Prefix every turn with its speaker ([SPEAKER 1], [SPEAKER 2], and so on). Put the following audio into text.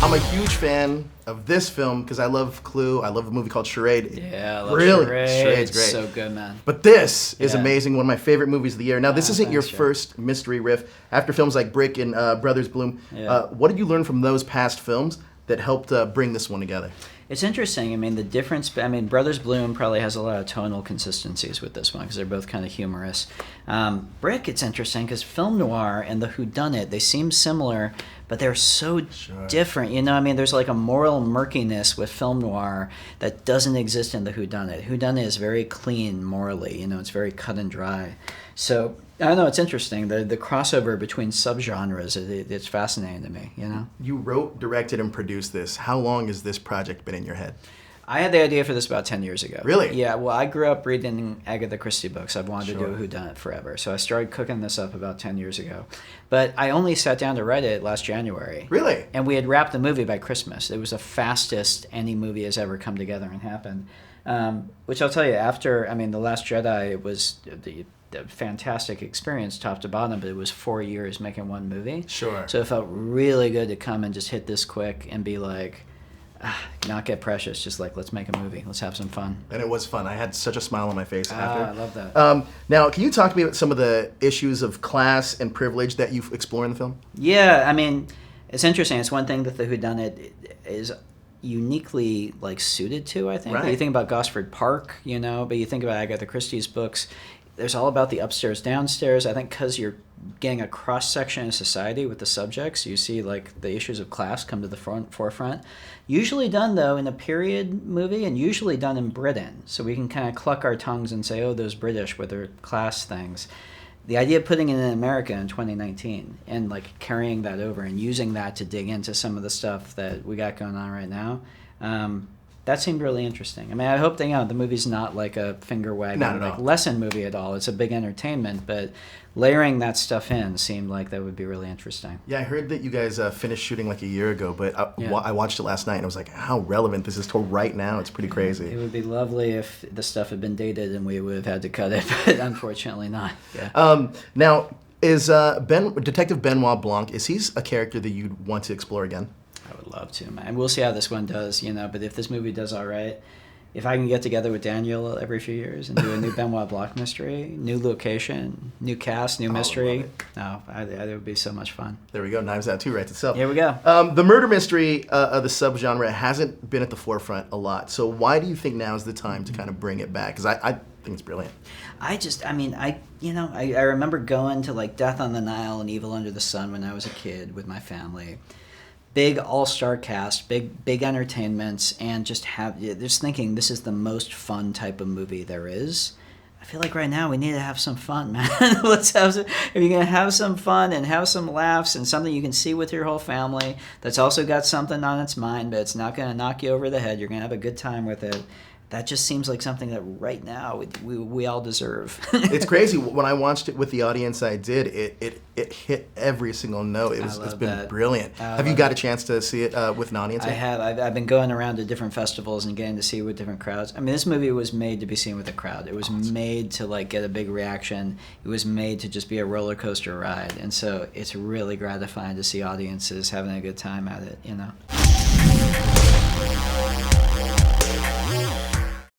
[SPEAKER 1] I'm a huge fan of this film because I love Clue. I love a movie called Charade.
[SPEAKER 2] Yeah, I love
[SPEAKER 1] really?
[SPEAKER 2] Charade.
[SPEAKER 1] Charade's great.
[SPEAKER 2] So good, man.
[SPEAKER 1] But this is
[SPEAKER 2] Yeah.
[SPEAKER 1] amazing. One of my favorite movies of the year. Now, this isn't your
[SPEAKER 2] thanks, Joe.
[SPEAKER 1] first mystery riff. After films like Brick and Brothers Bloom,
[SPEAKER 2] Yeah.
[SPEAKER 1] what did you learn from those past films that helped bring this one together?
[SPEAKER 2] It's interesting. I mean, the difference. I mean, Brothers Bloom probably has a lot of tonal consistencies with this one because they're both kind of humorous. Brick, it's interesting because film noir and the whodunit, they seem similar, but they're so different. You know, I mean, there's like a moral murkiness with film noir that doesn't exist in the whodunit. Whodunit is very clean morally. You know, it's very cut and dry. So I don't know. It's interesting. The crossover between subgenres. It's fascinating to me. You know.
[SPEAKER 1] You wrote, directed, and produced this. How long has this project been in your head?
[SPEAKER 2] I had the idea for this about 10 years ago.
[SPEAKER 1] Really?
[SPEAKER 2] Yeah, well, I grew up reading Agatha Christie books. I've wanted to do
[SPEAKER 1] Sure.
[SPEAKER 2] a whodunit forever. So I started cooking this up about 10 years ago. But I only sat down to write it last January.
[SPEAKER 1] Really?
[SPEAKER 2] And we had wrapped the movie by Christmas. It was the fastest any movie has ever come together and happened. Which I'll tell you, after, I mean, The Last Jedi, it was the fantastic experience top to bottom, but it was 4 years making one movie.
[SPEAKER 1] Sure.
[SPEAKER 2] So it felt really good to come and just hit this quick and be like, not get precious, just like, let's make a movie, let's have some fun.
[SPEAKER 1] And it was fun. I had such a smile on my face after.
[SPEAKER 2] I love that.
[SPEAKER 1] Now, can you talk to me about some of the issues of class and privilege that you explore in the film?
[SPEAKER 2] Yeah, I mean, it's interesting. It's one thing that the whodunit is uniquely like suited to, I think.
[SPEAKER 1] Right.
[SPEAKER 2] You think about Gosford Park, you know, but you think about Agatha Christie's books, there's all about the upstairs, downstairs. I think because you're getting a cross-section of society with the subjects, you see like the issues of class come to the forefront. Usually done, though, in a period movie and usually done in Britain. So we can kind of cluck our tongues and say, oh, those British with their class things. The idea of putting it in America in 2019 and like carrying that over and using that to dig into some of the stuff that we got going on right now, that seemed really interesting. I mean, I hope that, you know, the movie's not like a finger wagging like lesson movie at all. It's a big entertainment, but layering that stuff in seemed like that would be really interesting.
[SPEAKER 1] Yeah, I heard that you guys finished shooting like a year ago, but I watched it last night and I was like, how relevant this is to right now. It's pretty crazy.
[SPEAKER 2] It would be lovely if the stuff had been dated and we would have had to cut it, but unfortunately not. Yeah.
[SPEAKER 1] Now, is Detective Benoit Blanc, is he a character that you'd want to explore again?
[SPEAKER 2] I would love to, man. We'll see how this one does, you know, but if this movie does all right, if I can get together with Daniel every few years and do a new Benoit Blanc mystery, new location, new cast, new mystery, it would be so much fun.
[SPEAKER 1] There we go. Knives Out 2 writes itself.
[SPEAKER 2] Here we go.
[SPEAKER 1] The murder mystery of the subgenre hasn't been at the forefront a lot. So why do you think now is the time to kind of bring it back? Because I think it's brilliant.
[SPEAKER 2] I remember going to like Death on the Nile and Evil Under the Sun when I was a kid with my family. Big all-star cast, big entertainments, and just thinking this is the most fun type of movie there is. I feel like right now we need to have some fun, man. If you're gonna have some fun and have some laughs and something you can see with your whole family that's also got something on its mind, but it's not gonna knock you over the head. You're gonna have a good time with it. That just seems like something that right now we all deserve.
[SPEAKER 1] It's crazy. When I watched it with the audience I did, it hit every single note. It's been brilliant. Have you got a chance to see it with an audience?
[SPEAKER 2] I have. I've been going around to different festivals and getting to see it with different crowds. I mean, this movie was made to be seen with a crowd. It was made to like get a big reaction. It was made to just be a roller coaster ride. And so it's really gratifying to see audiences having a good time at it, you know.